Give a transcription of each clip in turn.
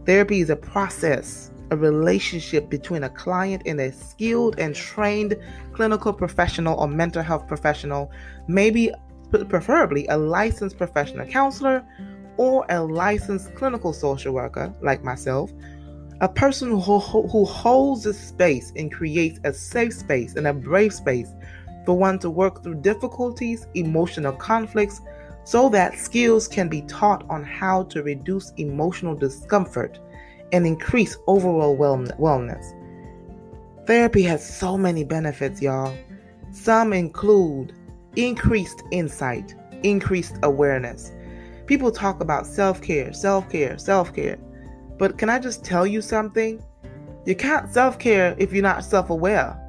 Therapy is a process, a relationship between a client and a skilled and trained clinical professional or mental health professional, maybe preferably a licensed professional counselor or a licensed clinical social worker like myself, a person who holds this space and creates a safe space and a brave space for one to work through difficulties, emotional conflicts, so that skills can be taught on how to reduce emotional discomfort and increase overall wellness. Therapy has so many benefits, y'all. Some include increased insight, increased awareness. People talk about self-care. But can I just tell you something? You can't self-care if you're not self-aware.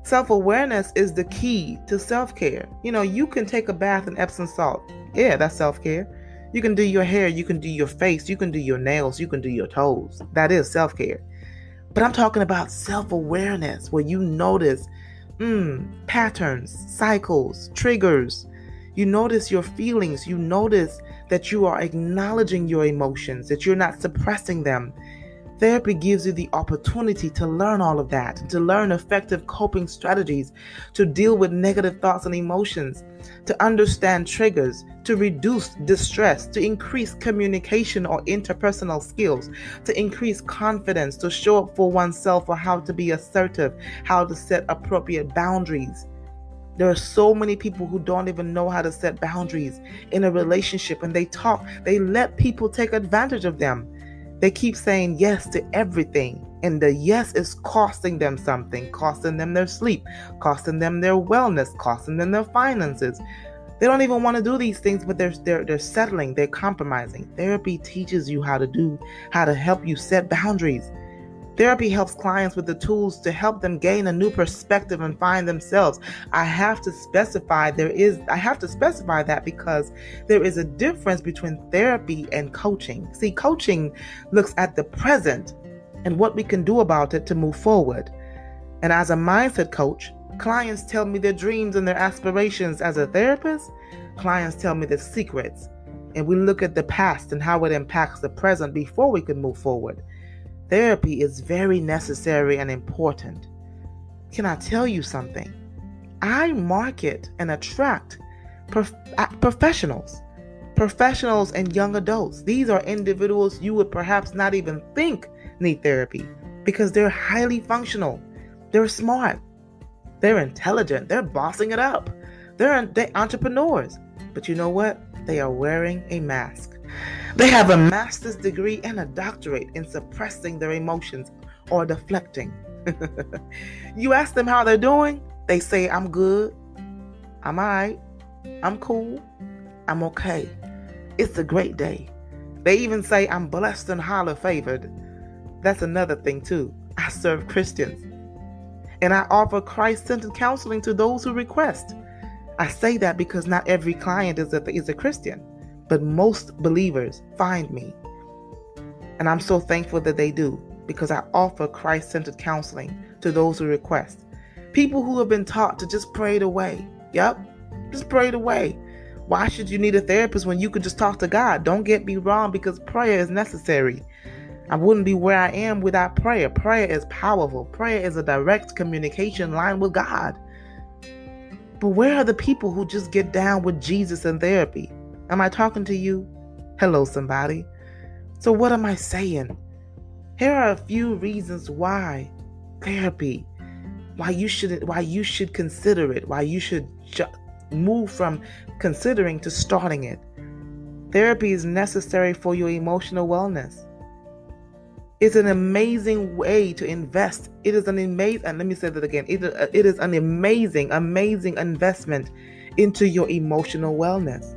Self-awareness is the key to self-care. You can take a bath in Epsom salt. Yeah, that's self-care. You can do your hair, you can do your face, you can do your nails, you can do your toes. That is self-care. But I'm talking about self-awareness, where you notice patterns, cycles, triggers. You notice your feelings. You notice that you are acknowledging your emotions, that you're not suppressing them. Therapy gives you the opportunity to learn all of that, to learn effective coping strategies, to deal with negative thoughts and emotions, to understand triggers, to reduce distress, to increase communication or interpersonal skills, to increase confidence, to show up for oneself, or how to be assertive, how to set appropriate boundaries. There are so many people who don't even know how to set boundaries in a relationship, and they let people take advantage of them. They keep saying yes to everything, and the yes is costing them something, costing them their sleep, costing them their wellness, costing them their finances. They don't even want to do these things, but they're settling, they're compromising. Therapy teaches you how to help you set boundaries. Therapy helps clients with the tools to help them gain a new perspective and find themselves. I have to specify that because there is a difference between therapy and coaching. See, coaching looks at the present and what we can do about it to move forward. And as a mindset coach, clients tell me their dreams and their aspirations. As a therapist, clients tell me their secrets. And we look at the past and how it impacts the present before we can move forward. Therapy is very necessary and important. Can I tell you something? I market and attract professionals and young adults. These are individuals you would perhaps not even think need therapy because they're highly functional. They're smart. They're intelligent. They're bossing it up. They're entrepreneurs. But you know what? They are wearing a mask. They have a master's degree and a doctorate in suppressing their emotions or deflecting. You ask them how they're doing, they say, I'm good, I'm all right, I'm cool, I'm okay. It's a great day. They even say, I'm blessed and highly favored. That's another thing too. I serve Christians. And I offer Christ-centered counseling to those who request. I say that because not every client is a Christian. But most believers find me. And I'm so thankful that they do, because I offer Christ-centered counseling to those who request. People who have been taught to just pray it away. Yep, just pray it away. Why should you need a therapist when you could just talk to God? Don't get me wrong, because prayer is necessary. I wouldn't be where I am without prayer. Prayer is powerful. Prayer is a direct communication line with God. But where are the people who just get down with Jesus and therapy? Am I talking to you? Hello, somebody. So what am I saying? Here are a few reasons why therapy, why you should consider it, why you should move from considering to starting it. Therapy is necessary for your emotional wellness. It's an amazing way to invest. It is an amazing, and let me say that again. It is an amazing investment into your emotional wellness.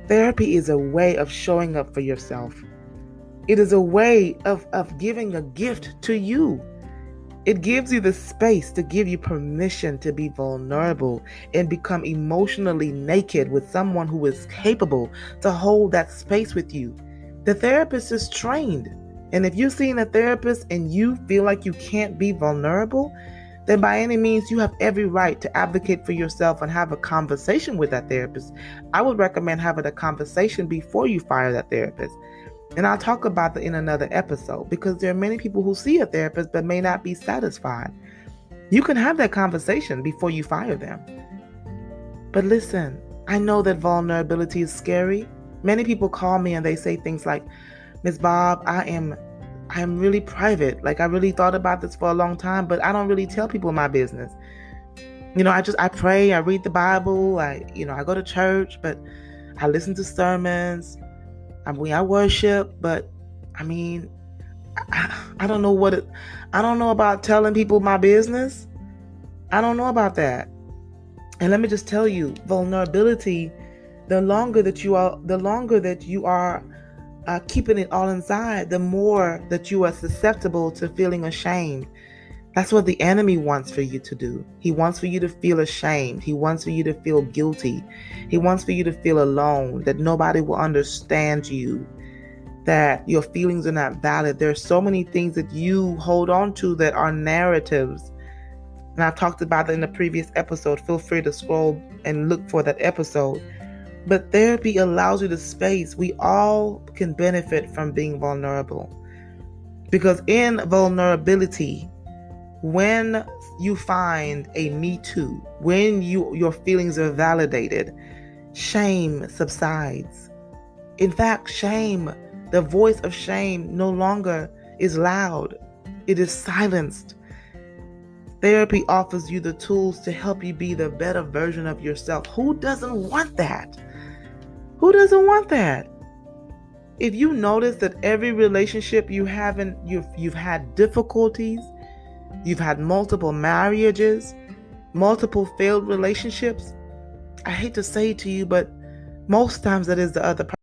Therapy is a way of showing up for yourself. It is a way of giving a gift to you. It gives you the space to give you permission to be vulnerable and become emotionally naked with someone who is capable to hold that space with you. The therapist is trained. And if you're seeing a therapist and you feel like you can't be vulnerable, then by any means, you have every right to advocate for yourself and have a conversation with that therapist. I would recommend having a conversation before you fire that therapist. And I'll talk about that in another episode, because there are many people who see a therapist but may not be satisfied. You can have that conversation before you fire them. But listen, I know that vulnerability is scary. Many people call me and they say things like, Ms. Bob, I am really private. Like, I really thought about this for a long time, but I don't really tell people my business. I pray, I read the Bible, I go to church, but I listen to sermons. I worship, but I don't know I don't know about telling people my business. I don't know about that. And let me just tell you, vulnerability, the longer that you are keeping it all inside, the more that you are susceptible to feeling ashamed. That's what the enemy wants for you to do. He wants for you to feel ashamed. He wants for you to feel guilty. He wants for you to feel alone, that nobody will understand you, that your feelings are not valid. There are so many things that you hold on to that are narratives. And I talked about that in the previous episode. Feel free to scroll and look for that episode. But therapy allows you the space. We all can benefit from being vulnerable. Because in vulnerability, when you find a me too, when your feelings are validated, shame subsides. In fact, shame, the voice of shame no longer is loud. It is silenced. Therapy offers you the tools to help you be the better version of yourself. Who doesn't want that? Who doesn't want that? If you notice that every relationship you've had difficulties, you've had multiple marriages, multiple failed relationships, I hate to say it to you, but most times that is the other person.